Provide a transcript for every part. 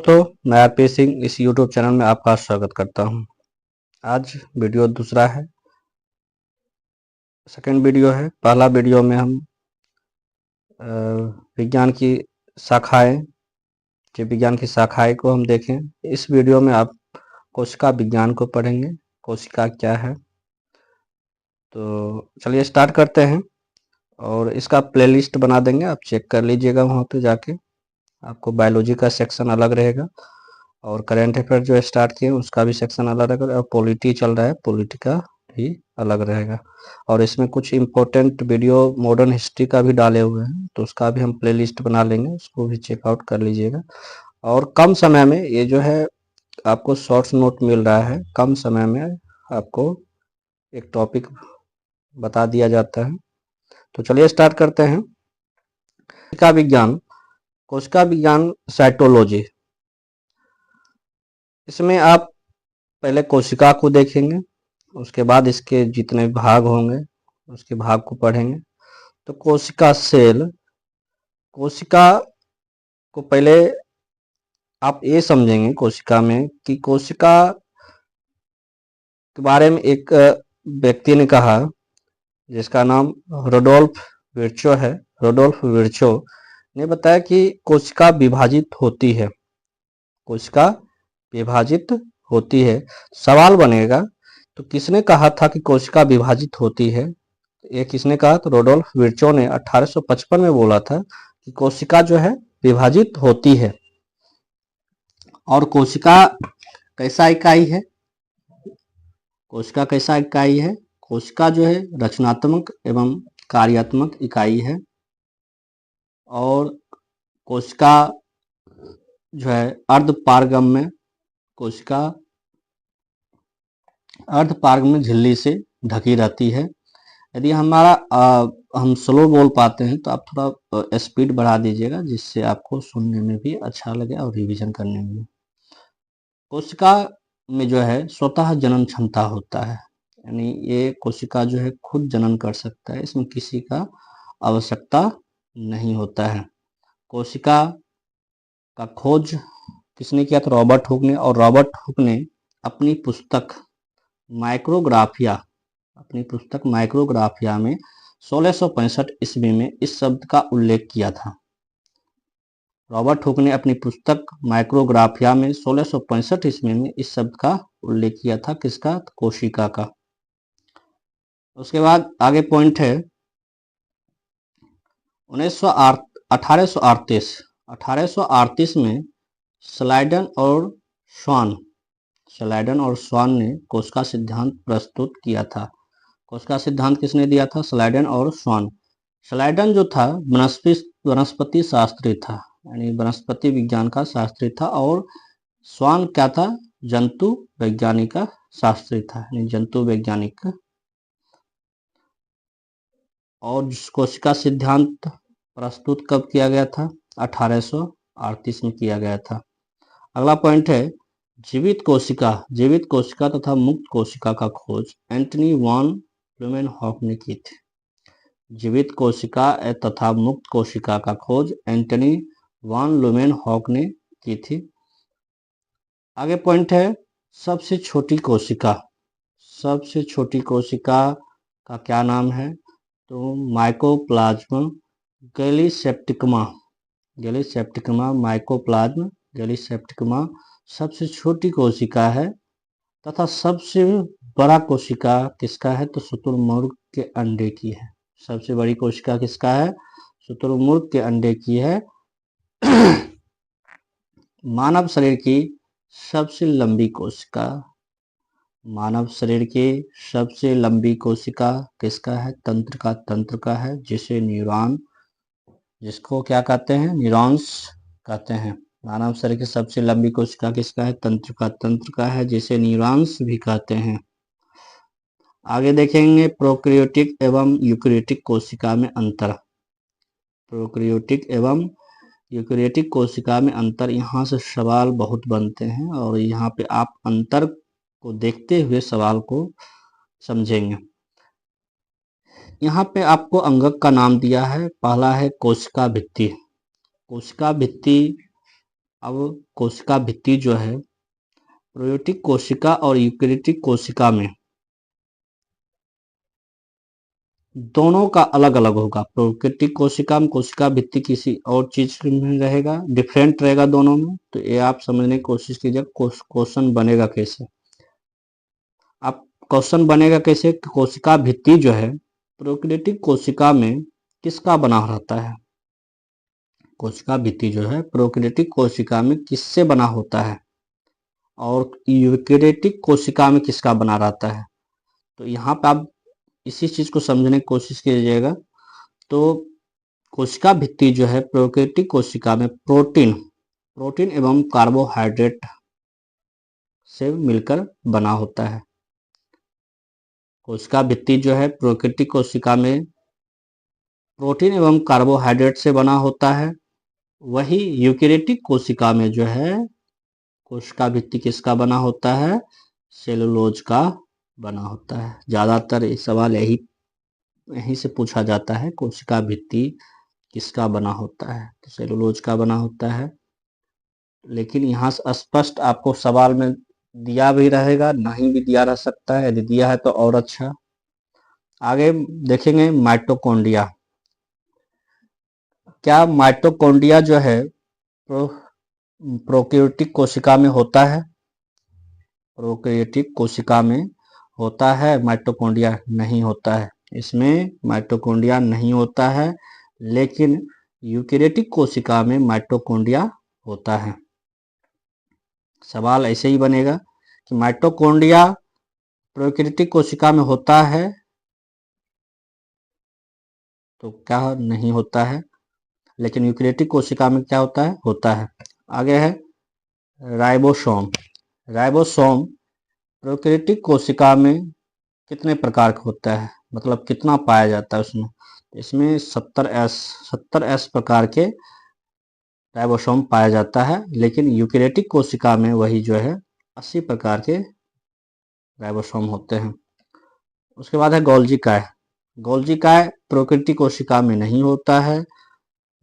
दोस्तों, मैं आरपी सिंह इस यूट्यूब चैनल में आपका स्वागत करता हूं। आज वीडियो दूसरा है, सेकंड वीडियो है। पहला वीडियो में हम विज्ञान की शाखाएं, जो विज्ञान की शाखाएं को हम देखें। इस वीडियो में आप कोशिका विज्ञान को पढ़ेंगे, कोशिका क्या है। तो चलिए स्टार्ट करते हैं और इसका प्लेलिस्ट बना देंगे, आप चेक कर लीजिएगा। वहाँ पे जाके आपको बायोलॉजी का सेक्शन अलग रहेगा और करंट अफेयर जो स्टार्ट किए उसका भी सेक्शन अलग रहेगा, और पॉलिटी चल रहा है, पॉलिटी का भी अलग रहेगा। और इसमें कुछ इम्पोर्टेंट वीडियो मॉडर्न हिस्ट्री का भी डाले हुए हैं, तो उसका भी हम प्लेलिस्ट बना लेंगे, उसको भी चेकआउट कर लीजिएगा। और कम समय में ये जो है आपको शॉर्ट्स नोट मिल रहा है, कम समय में आपको एक टॉपिक बता दिया जाता है। तो चलिए स्टार्ट करते हैं। कोशिका विज्ञान, कोशिका विज्ञान साइटोलॉजी। इसमें आप पहले कोशिका को देखेंगे, उसके बाद इसके जितने भाग होंगे उसके भाग को पढ़ेंगे। तो कोशिका सेल, कोशिका को पहले आप ये समझेंगे कोशिका में कि कोशिका के बारे में एक व्यक्ति ने कहा, जिसका नाम रुडोल्फ विर्चो है। रुडोल्फ विर्चो ने बताया कि कोशिका विभाजित होती है, कोशिका विभाजित होती है। सवाल बनेगा, तो किसने कहा था कि कोशिका विभाजित होती है? ये किसने कहा? तो रुडोल्फ विर्चो ने 1855 में बोला था कि कोशिका जो है विभाजित होती है। और कोशिका कैसा इकाई है? कोशिका कैसा इकाई है? कोशिका जो है रचनात्मक एवं कार्यात्मक इकाई है। और कोशिका जो है अर्धपारगम्य, कोशिका अर्धपारगम्य झिल्ली से ढकी रहती है। यदि हम स्लो बोल पाते हैं तो आप थोड़ा स्पीड बढ़ा दीजिएगा, जिससे आपको सुनने में भी अच्छा लगे और रिवीजन करने में। कोशिका में जो है स्वतः जनन क्षमता होता है, यानी ये कोशिका जो है खुद जनन कर सकता है, इसमें किसी का आवश्यकता नहीं होता है। कोशिका का खोज किसने किया? तो रॉबर्ट हुक ने। और रॉबर्ट हुक ने अपनी पुस्तक माइक्रोग्राफिया में 1665 ईस्वी में इस शब्द का उल्लेख किया था। रॉबर्ट हुक ने अपनी पुस्तक माइक्रोग्राफिया में 1665 ईस्वी में इस शब्द का उल्लेख किया था। किसका? कोशिका का। उसके बाद आगे पॉइंट है 1838 में स्लाइडन और स्वान ने कोशिका सिद्धांत प्रस्तुत किया था। कोशिका सिद्धांत किसने दिया था? स्लाइडन और स्वान। स्लाइडन जो था वनस्पति शास्त्री था, यानी वनस्पति विज्ञान का शास्त्री था। और स्वान क्या था? जंतु वैज्ञानिक का शास्त्री था, यानी जंतु वैज्ञानिक। और कोशिका सिद्धांत प्रस्तुत कब किया गया था? 1838 में किया गया था। अगला पॉइंट है जीवित कोशिका तथा मुक्त कोशिका का खोज एंटनी वॉन ल्यूमेनहॉक ने की थी। जीवित कोशिका तथा मुक्त कोशिका का खोज एंटनी वॉन ल्यूमेनहॉक ने की थी। आगे पॉइंट है सबसे छोटी कोशिका का क्या नाम है? तो माइकोप्लाज्मा गैलीसेप्टिकमा सबसे छोटी कोशिका है। तथा सबसे बड़ा कोशिका किसका है? तो शुतुरमुर्ग के अंडे की है। सबसे बड़ी कोशिका किसका है? शुतुरमुर्ग के अंडे की है। मानव शरीर की सबसे लंबी कोशिका किसका है? तंत्र का है, जिसको क्या कहते हैं? न्यूरॉन्स कहते हैं। मानव शरीर की सबसे लंबी कोशिका किसका है? तंत्र का है, जिसे न्यूरॉन्स भी कहते हैं। आगे देखेंगे प्रोकैरियोटिक एवं यूकैरियोटिक कोशिका में अंतर। यहाँ से सवाल बहुत बनते हैं, और यहाँ पे आप अंतर को देखते हुए सवाल को समझेंगे। यहाँ पे आपको अंगक का नाम दिया है। पहला है कोशिका भित्ति। अब कोशिका भित्ति जो है प्रोकैरियोटिक कोशिका और यूकेरियोटिक कोशिका में दोनों का अलग अलग होगा। प्रोकैरियोटिक कोशिका में कोशिका भित्ति किसी और चीज में रहेगा, डिफरेंट रहेगा दोनों में। तो ये आप समझने की कोशिश कीजिए क्वेश्चन बनेगा कैसे। अब क्वेश्चन बनेगा कैसे, कोशिका भित्ति जो है प्रोकैरियोटिक कोशिका में किसका बना रहता है। कोशिका भित्ति जो है प्रोकैरियोटिक कोशिका में किससे बना होता है और यूकेरियोटिक कोशिका में किसका बना रहता है। तो यहाँ पे आप इसी चीज को समझने की कोशिश कीजिएगा। तो कोशिका भित्ति जो है प्रोकैरियोटिक कोशिका में प्रोटीन एवं कार्बोहाइड्रेट से मिलकर बना होता है। कोशिका भित्ति जो है प्रोकैरियोटिक कोशिका में प्रोटीन एवं कार्बोहाइड्रेट से बना होता है। वही यूकेरियोटिक कोशिका में जो है कोशिका भित्ति किसका बना होता है, सेलुलोज का बना होता है। ज्यादातर ये सवाल यही से पूछा जाता है, कोशिका भित्ति किसका बना होता है, तो सेलुलोज का बना होता है। लेकिन यहाँ से स्पष्ट आपको सवाल में दिया भी रहेगा, नहीं भी दिया रह सकता है। यदि दिया है तो और अच्छा। आगे देखेंगे माइटोकॉन्ड्रिया। क्या माइटोकॉन्ड्रिया जो है प्रोकैरियोटिक कोशिका में होता है। प्रोकैरियोटिक कोशिका में होता है, माइटोकॉन्ड्रिया नहीं होता है। इसमें माइटोकॉन्ड्रिया नहीं होता है, लेकिन यूकेरियोटिक कोशिका में माइटोकॉन्ड्रिया होता है। सवाल ऐसे ही बनेगा कि माइटोकॉन्ड्रिया प्रोकैरियोटिक कोशिका में होता है, तो क्या नहीं होता है, लेकिन यूकेरियोटिक कोशिका में क्या होता है, होता है। आगे है राइबोसोम। राइबोसोम प्रोकैरियोटिक कोशिका में कितने प्रकार का होता है, मतलब कितना पाया जाता है उसमें। इसमें 70S प्रकार के राइबोसोम पाया जाता है, लेकिन यूकेरियोटिक कोशिका में वही जो है 80 प्रकार के राइबोसोम होते हैं। उसके बाद है गोल्जी काय। गोल्जी काय प्रोकैरियोटिक कोशिका में नहीं होता है,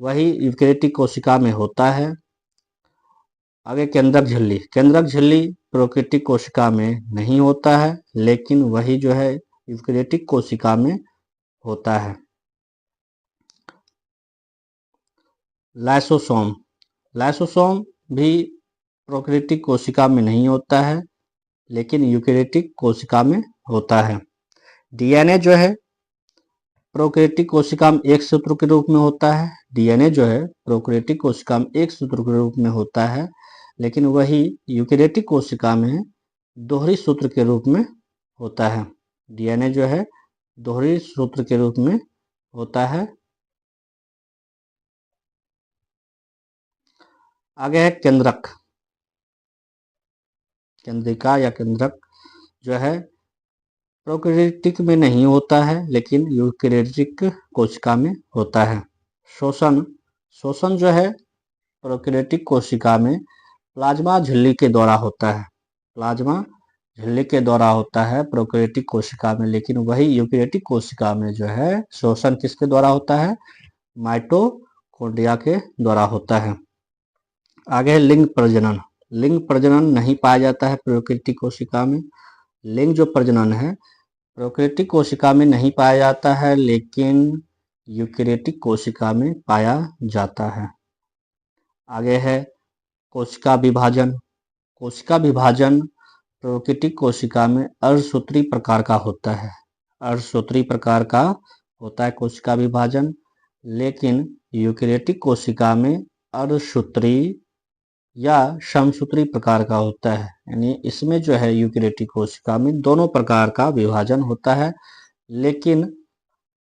वही यूकेरियोटिक कोशिका में होता है। आगे केंद्रक झिल्ली। केंद्रक झिल्ली प्रोकैरियोटिक कोशिका में नहीं होता है, लेकिन वही जो है यूकेरियोटिक कोशिका में होता है। लाइसोसोम। लाइसोसोम भी प्रोकैरियोटिक कोशिका में नहीं होता है, लेकिन यूकेरियोटिक कोशिका में होता है। डीएनए जो है प्रोकैरियोटिक कोशिका में एक सूत्र के रूप में होता है। डीएनए जो है प्रोकैरियोटिक कोशिका में एक सूत्र के रूप में होता है, लेकिन वही यूकेरियोटिक कोशिका में दोहरी सूत्र के रूप में होता है। डीएनए जो है दोहरी सूत्र के रूप में होता है। आगे है केंद्रक। केंद्रिका या केंद्रक जो है प्रोकैरियोटिक में नहीं होता है, लेकिन यूकेरियोटिक कोशिका में होता है। शोषण। शोषण जो है प्रोकैरियोटिक कोशिका में प्लाज्मा झिल्ली के द्वारा होता है। प्लाज्मा झिल्ली के द्वारा होता है प्रोकैरियोटिक कोशिका में, लेकिन वही यूकेरियोटिक कोशिका में जो है शोषण किसके द्वारा होता है, माइटोकॉन्ड्रिया के द्वारा होता है। आगे है लिंग प्रजनन। लिंग प्रजनन नहीं पाया जाता है प्रोकैरियोटिक कोशिका में। लिंग जो प्रजनन है प्रोकैरियोटिक कोशिका में नहीं पाया जाता है, लेकिन यूकेरियोटिक कोशिका में पाया जाता है। आगे है कोशिका विभाजन। कोशिका विभाजन प्रोकैरियोटिक कोशिका में अर्धसूत्री प्रकार का होता है। अर्धसूत्री प्रकार का होता है कोशिका विभाजन, लेकिन यूकेरियोटिक कोशिका में अर्धसूत्री या समसूत्री प्रकार का होता है। यानी इसमें जो है यूकेरियोटिक कोशिका में दोनों प्रकार का विभाजन होता है, लेकिन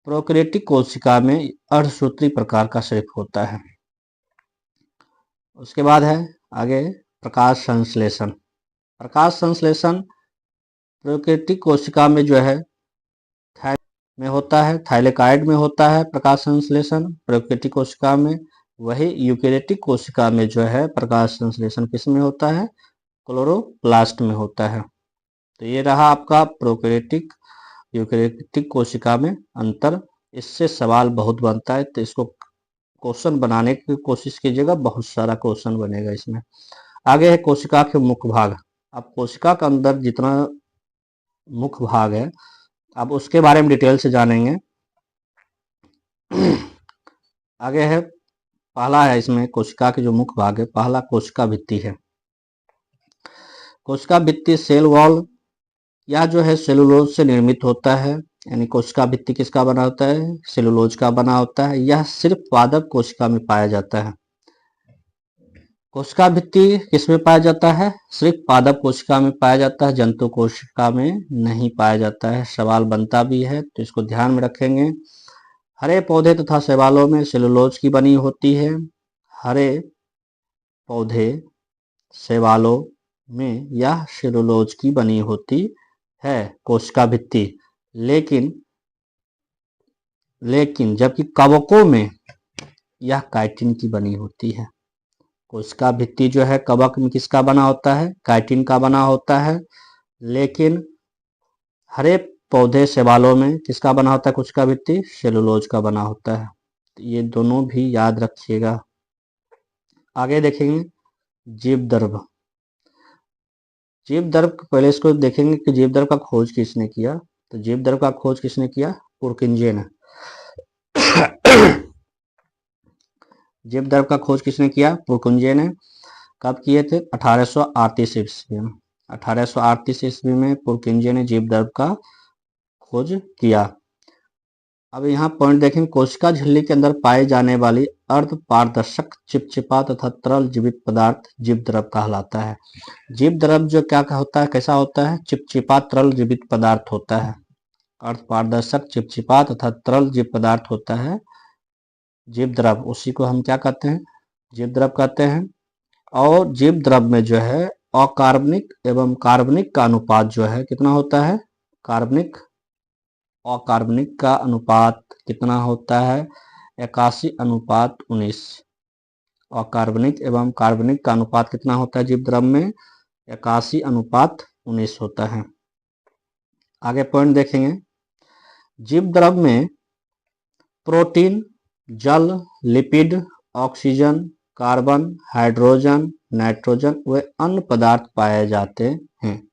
प्रोकैरियोटिक कोशिका में अर्धसूत्री प्रकार का सिर्फ होता है। उसके बाद है आगे प्रकाश संश्लेषण। प्रकाश संश्लेषण प्रोकैरियोटिक कोशिका में जो है में होता है, थाइलेकॉइड में होता है प्रकाश संश्लेषण प्रोकैरियोटिक कोशिका में। वही यूकेरियोटिक कोशिका में जो है प्रकाश संश्लेषण किस में होता है, क्लोरोप्लास्ट में होता है। तो ये रहा आपका प्रोकैरियोटिक यूकेरियोटिक कोशिका में अंतर। इससे सवाल बहुत बनता है, तो इसको क्वेश्चन बनाने की कोशिश कीजिएगा, बहुत सारा क्वेश्चन बनेगा इसमें। आगे है कोशिका के मुख्य भाग। अब कोशिका के अंदर जितना मुख्य भाग है, अब उसके बारे में डिटेल से जानेंगे। आगे है, पहला है इसमें कोशिका के जो मुख्य भाग है, पहला कोशिका भित्ति है। कोशिका भित्ति सेल वॉल या जो है सेलुलोज से निर्मित होता है। यानी कोशिका भित्ति किसका बना होता है? सेलुलोज का बना होता है। यह सिर्फ पादप कोशिका में पाया जाता है। कोशिका भित्ति किसमें पाया जाता है? सिर्फ पादप कोशिका में पाया जाता है, जंतु कोशिका में नहीं पाया जाता है। सवाल बनता भी है तो इसको ध्यान में रखेंगे। हरे पौधे तथा शैवालों में सेलुलोज की बनी होती है। हरे पौधे शैवालों में यह सेलुलोज की बनी होती है कोशिका भित्ति। लेकिन जबकि कवकों में यह काइटिन की बनी होती है। कोशिका भित्ति जो है कवक में किसका बना होता है? काइटिन का बना होता है। लेकिन हरे पौधे शैवालों में किसका बना होता है कोशिका भित्ति? सेलुलोज का बना होता है। तो ये दोनों भी याद रखिएगा। आगे देखेंगे जीवद्रव्य। जीवद्रव्य पहले इसको देखेंगे कि जीवद्रव्य का खोज किसने किया। तो जीवद्रव्य का खोज किसने किया? पुरकिंजे ने। जीवद्रव्य का खोज किसने किया? पुरकिंजे ने। कब किए थे? 1838 ईस्वी में। 1838 ईस्वी में पुरकिंजे ने जीवद्रव्य का खोज किया। अब यहाँ पॉइंट देखें, कोशिका झिल्ली के अंदर पाए जाने वाली अर्ध पारदर्शक चिपचिपा तथा तरल जीवित पदार्थ जीवद्रव्य कहलाता है। जीवद्रव्य जो क्या होता है, कैसा होता है? चिपचिपा तरल जीवित पदार्थ होता है। अर्ध पारदर्शक चिपचिपा तथा तरल जीव पदार्थ होता है जीवद्रव्य। उसी को हम क्या कहते हैं? जीवद्रव्य कहते हैं। और जीवद्रव्य में जो है अकार्बनिक एवं कार्बनिक का अनुपात जो है कितना होता है? कार्बनिक अकार्बनिक का अनुपात कितना होता है? 81:19। अकार्बनिक एवं कार्बनिक का अनुपात कितना होता है जीवद्रव्य में? 81:19 होता है। आगे पॉइंट देखेंगे, जीवद्रव्य में प्रोटीन, जल, lipid, oxygen, carbon, hydrogen, nitrogen व अन्य पदार्थ पाए जाते हैं।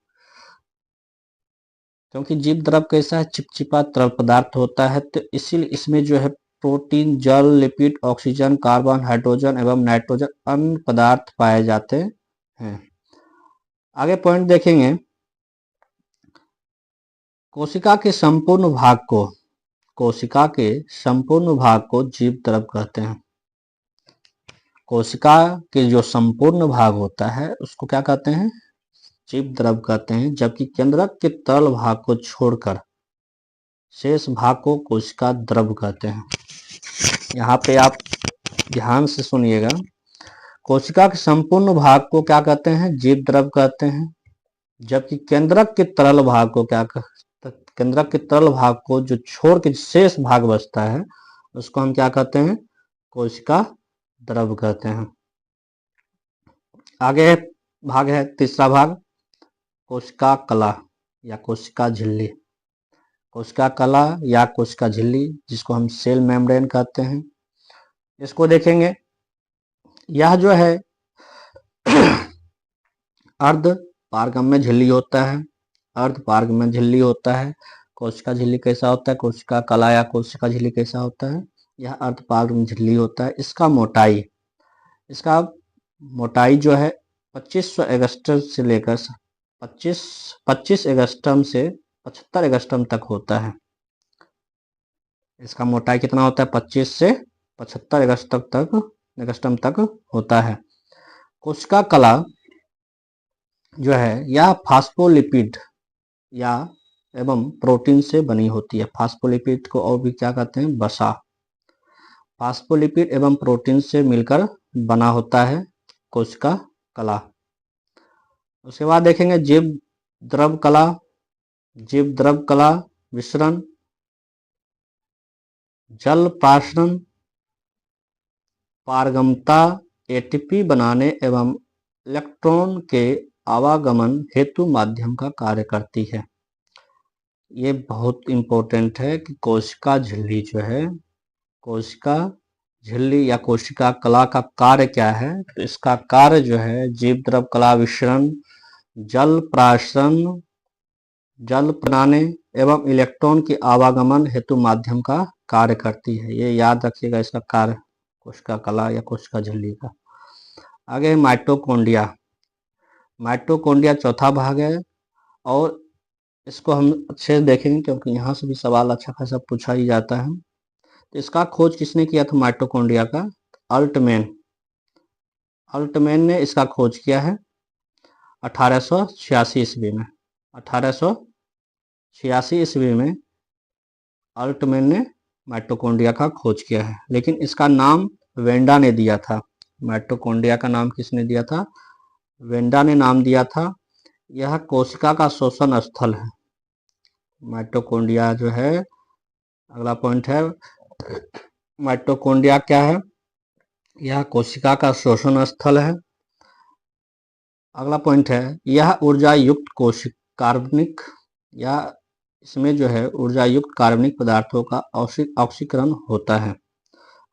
क्योंकि जीवद्रव्य कैसा है? चिपचिपा तरल पदार्थ होता है, तो इसीलिए इसमें जो है प्रोटीन, जल, लिपिड, ऑक्सीजन, कार्बन, हाइड्रोजन एवं नाइट्रोजन अन्य पदार्थ पाए जाते हैं। आगे पॉइंट देखेंगे, कोशिका के संपूर्ण भाग को जीवद्रव्य कहते हैं। कोशिका के जो संपूर्ण भाग होता है उसको क्या कहते हैं? जीवद्रव्य कहते हैं। जबकि केंद्रक के तरल भाग को छोड़कर शेष भाग को कोशिका द्रव्य कहते हैं। यहाँ पे आप ध्यान से सुनिएगा, कोशिका के संपूर्ण भाग को क्या कहते हैं? जीवद्रव्य कहते हैं। जबकि केंद्रक के तरल भाग को केंद्रक के तरल भाग को जो छोड़ के शेष भाग बचता है उसको हम क्या कहते हैं? कोशिका द्रव्य कहते हैं। आगे भाग है तीसरा भाग, कोशिका कला या कोशिका झिल्ली। कोशिका कला या कोशिका झिल्ली, जिसको हम सेल मेम्ब्रेन कहते हैं। इसको देखेंगे, यह जो है अर्ध पारगम्य झिल्ली होता है। अर्ध पारगम्य झिल्ली होता है। कोशिका झिल्ली कैसा होता है? कोशिका कला या कोशिका झिल्ली कैसा होता है? यह अर्ध पारगम्य झिल्ली होता है। इसका मोटाई जो है 2500 एंगस्ट्रम से लेकर 25 एंगस्ट्रम से 75 एंगस्ट्रम तक होता है। इसका मोटाई कितना होता है? 25 से 75 एंगस्ट्रम तक होता है। कोशिका कला जो है यह फास्फोलिपिड या एवं प्रोटीन से बनी होती है। फास्फोलिपिड को और भी क्या कहते हैं? वसा। फास्फोलिपिड एवं प्रोटीन से मिलकर बना होता है कोशिका कला। उसके बाद देखेंगे जीवद्रव्य कला विसरण, जल प्राशन, पारगम्यता, एटीपी बनाने एवं इलेक्ट्रॉन के आवागमन हेतु माध्यम का कार्य करती है। ये बहुत इंपॉर्टेंट है कि कोशिका झिल्ली जो है, कोशिका झिल्ली या कोशिका कला का कार्य क्या है? तो इसका कार्य जो है जीव द्रव कला विसरण, जल प्राशन, जल बनाने एवं इलेक्ट्रॉन के आवागमन हेतु माध्यम का कार्य करती है। ये याद रखिएगा इसका कार्य कोशिका कला या कोशिका झिल्ली का। आगे माइटोकॉन्ड्रिया। माइटोकॉन्ड्रिया चौथा भाग है और इसको हम अच्छे से देखेंगे क्योंकि यहाँ से भी सवाल अच्छा खासा पूछा ही जाता है। तो इसका खोज किसने किया था माइटोकॉन्ड्रिया का? अल्टमैन। अल्टमैन ने इसका खोज किया है 1886 ईस्वी में। 1886 ईस्वी में अल्टमैन ने माइटोकॉन्ड्रिया का खोज किया है, लेकिन इसका नाम वेंडा ने दिया था। माइटोकॉन्ड्रिया का नाम किसने दिया था? वेंडा ने नाम दिया था। यह कोशिका का शोषण स्थल है। माइटोकॉन्ड्रिया जो है, अगला पॉइंट है, माइटोकॉन्ड्रिया क्या है? यह कोशिका का शोषण स्थल है। अगला पॉइंट है, यह ऊर्जा युक्त कोशिक कार्बनिक या इसमें जो है ऊर्जा युक्त कार्बनिक पदार्थों का ऑक्सीकरण होता है।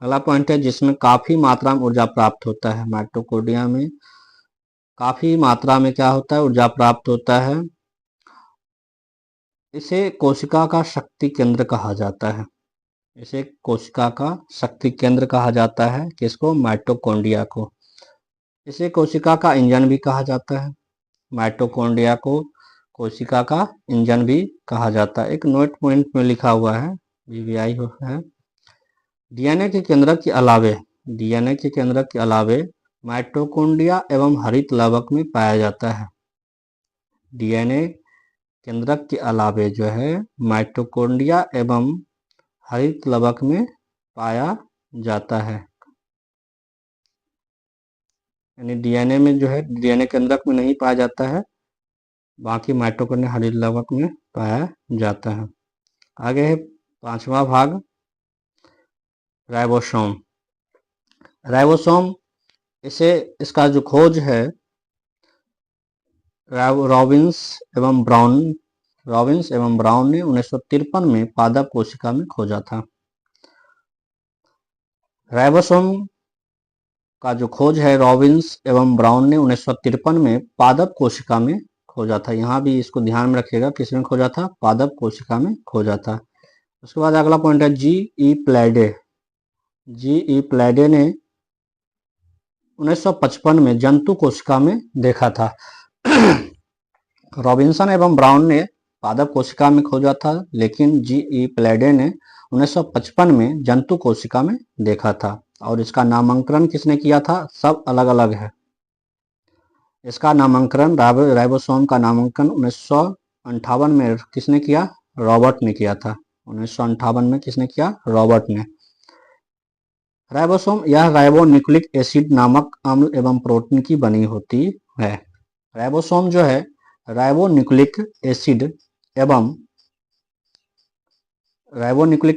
अगला पॉइंट है, जिसमें काफी मात्रा में ऊर्जा प्राप्त होता है। माइटोकॉन्ड्रिया में काफी मात्रा में क्या होता है? ऊर्जा प्राप्त होता है। इसे कोशिका का शक्ति केंद्र कहा जाता है। इसे कोशिका का शक्ति केंद्र कहा जाता है। किसको? माइटोकॉन्ड्रिया को। इसे कोशिका का इंजन भी कहा जाता है। माइटोकॉन्ड्रिया को कोशिका का इंजन भी कहा जाता है। एक नोट पॉइंट में लिखा हुआ है, वीवीआई है। डीएनए के केंद्रक के अलावे माइटोकॉन्ड्रिया एवं हरित लवक में पाया जाता है। डीएनए केंद्रक के अलावे जो है माइटोकॉन्ड्रिया एवं हरित लवक में पाया जाता है। यानी डीएनए में जो है डीएनए केंद्रक में नहीं पाया जाता है, बाकी माइटोकॉन्ड्रिया हरित लवक में पाया जाता है। आगे है पांचवा भाग, राइबोसोम। राइबोसोम इसका जो खोज है रॉबिन्स एवं ब्राउन ने 1953 में पादप कोशिका में खोजा था। राइबोसोम का जो खोज है रॉबिन्स एवं ब्राउन ने 1953 में पादप कोशिका में खोजा था। यहाँ भी इसको ध्यान में रखिएगा, किसने खोजा था? पादप कोशिका में खोजा था। उसके बाद अगला पॉइंट है जी.ई. प्लैडे ने 1955 में जंतु कोशिका में देखा था। रॉबिन्सन एवं ब्राउन ने पादप कोशिका में खोजा था, लेकिन जी.ई. प्लैडे ने 1955 में जंतु कोशिका में देखा था। और इसका नामांकन किसने किया था? सब अलग अलग है। इसका नामांकन राइबोसोम का नामांकन 1958 में किसने किया? रॉबर्ट ने किया था। 1958 में किसने किया? रॉबर्ट ने। राइबोसोम यह राइबोन्यूक्लिक एसिड नामक अम्ल एवं प्रोटीन की बनी होती है। राइबोसोम जो है राइबोन्यूक्लिक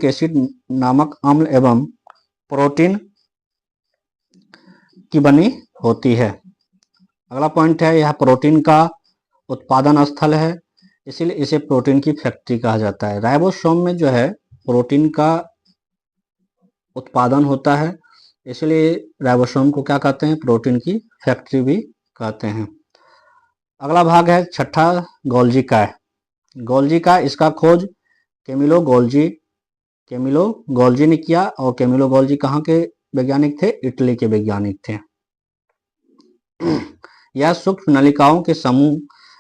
एसिड नामक अम्ल एवं प्रोटीन की बनी होती है। अगला पॉइंट है, यह प्रोटीन का उत्पादन स्थल है, इसीलिए इसे प्रोटीन की फैक्ट्री कहा जाता है। राइबोसोम में जो है प्रोटीन का उत्पादन होता है, इसलिए राइबोसोम को क्या कहते हैं? प्रोटीन की फैक्ट्री भी कहते हैं। अगला भाग है छठा, गोल्जी काय। इसका खोज कैमिलो गोल्जी ने किया। और कैमिलो गोल्जी कहाँ के वैज्ञानिक थे? इटली के वैज्ञानिक थे। यह सूक्ष्म नलिकाओं के समूह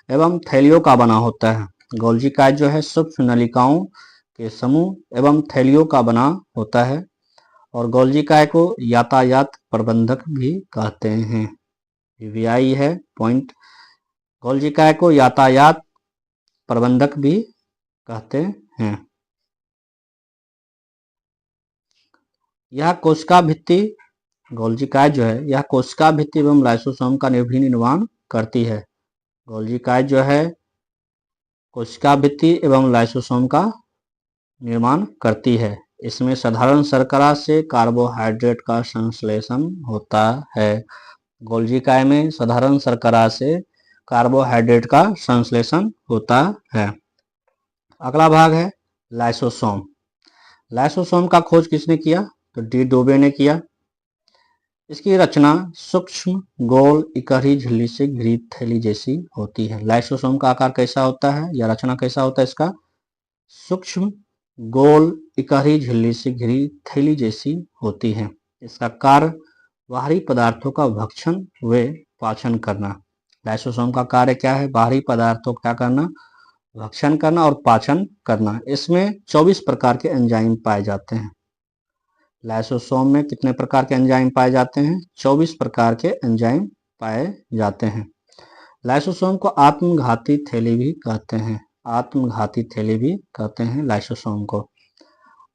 एवं थैलियों का बना होता है। गोल्जी काय जो है सूक्ष्म नलिकाओं के समूह एवं थैलियों का बना होता है। और गोल्जी काय को यातायात प्रबंधक भी कहते हैं। वीवीआई है पॉइंट। गोल्जी काय को यातायात प्रबंधक भी कहते हैं। यह कोशिका भित्ति, गोल्जी काय जो है यह कोशिका भित्ति एवं लाइसोसोम का भी निर्माण करती है। गोल्जी काय जो है कोशिका भित्ति एवं लाइसोसोम का निर्माण करती है। इसमें साधारण शर्करा से कार्बोहाइड्रेट का संश्लेषण होता है। गोल्जी काय में साधारण शर्करा से कार्बोहाइड्रेट का संश्लेषण होता है। अगला भाग है लाइसोसोम। लाइसोसोम का खोज किसने किया? तो तो डी डोबे ने किया। इसकी रचना सूक्ष्म गोल इकहरी झिल्ली से घिरी थैली जैसी होती है। लाइसोसोम का आकार कैसा होता है या रचना कैसा होता है इसका? सूक्ष्म गोल इकहरी झिल्ली से घिरी थैली जैसी होती है। इसका कार्य बाहरी पदार्थों का भक्षण व पाचन करना। लाइसोसोम का कार्य क्या है? बाहरी पदार्थों का क्या करना? भक्षण करना और पाचन करना। इसमें 24 प्रकार के एंजाइम पाए जाते हैं। लाइसोसोम में कितने प्रकार के एंजाइम पाए जाते हैं? 24 प्रकार के एंजाइम पाए जाते हैं। लाइसोसोम को आत्मघाती थैली भी कहते हैं। आत्मघाती थैली भी कहते हैं लाइसोसोम को।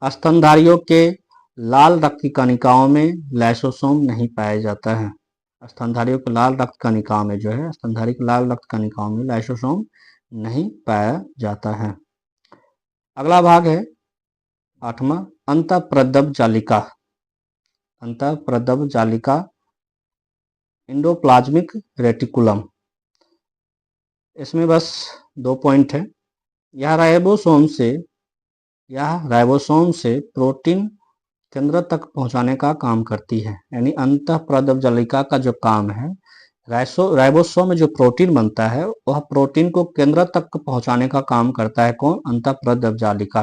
स्तनधारियों के लाल रक्त की कणिकाओं में लाइसोसोम नहीं पाया जाता है। स्तनधारियों के लाल रक्त कणिकाओं में जो है, स्तनधारी के लाल रक्त कणिकाओं में लाइसोसोम नहीं पाया जाता है। अगला भाग है 8वां, अंतःप्रदब जालिका। अंतःप्रदब जालिका एंडोप्लाज्मिक रेटिकुलम। इसमें बस 2 पॉइंट है। यह राइबोसोम से प्रोटीन केंद्र तक पहुंचाने का काम करती है। यानी अंतःप्रदब जालिका का जो काम है, राइबोसोम में जो प्रोटीन बनता है वह प्रोटीन को केंद्र तक पहुंचाने का काम करता है। कौन? अंतःप्रदब जालिका।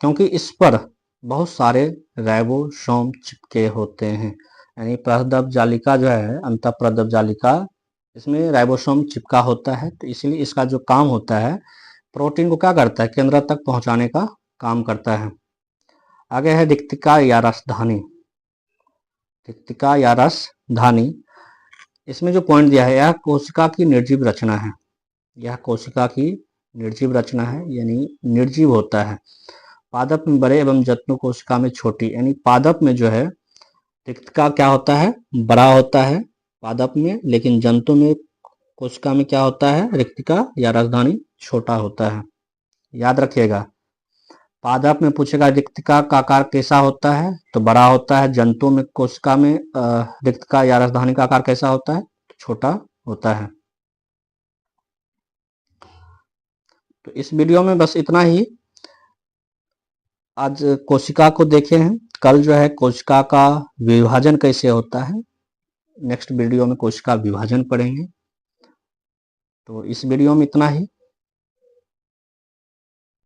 क्योंकि इस पर बहुत सारे राइबोसोम चिपके होते हैं। यानी प्रदब जालिका जो है, अंतःप्रदब जालिका, इसमें राइबोसोम चिपका होता है, तो इसलिए इसका जो काम होता है, प्रोटीन को क्या करता है? केंद्र तक पहुंचाने का काम करता है। आगे है रिक्तिका या रसधानी। रिक्तिका या रसधानी, इसमें जो पॉइंट दिया है, यह कोशिका की निर्जीव रचना है। यह कोशिका की निर्जीव रचना है, यानी निर्जीव होता है। पादप में बड़े एवं जत्नु कोशिका में छोटी। यानी पादप में जो है रिक्तिका क्या होता है? बड़ा होता है पादप में, लेकिन जंतु में, कोशिका में क्या होता है? रिक्तिका या रसधानी छोटा होता है। याद रखिएगा, पादप में पूछेगा रिक्तिका का आकार कैसा होता है, तो बड़ा होता है। जंतु में, कोशिका में रिक्तिका या रसधानी का आकार कैसा होता है? तो छोटा होता है। तो इस वीडियो में बस इतना ही। आज कोशिका को देखे हैं। कल जो है कोशिका का विभाजन कैसे होता है, नेक्स्ट वीडियो में कोशिका विभाजन पढ़ेंगे। तो इस वीडियो में इतना ही।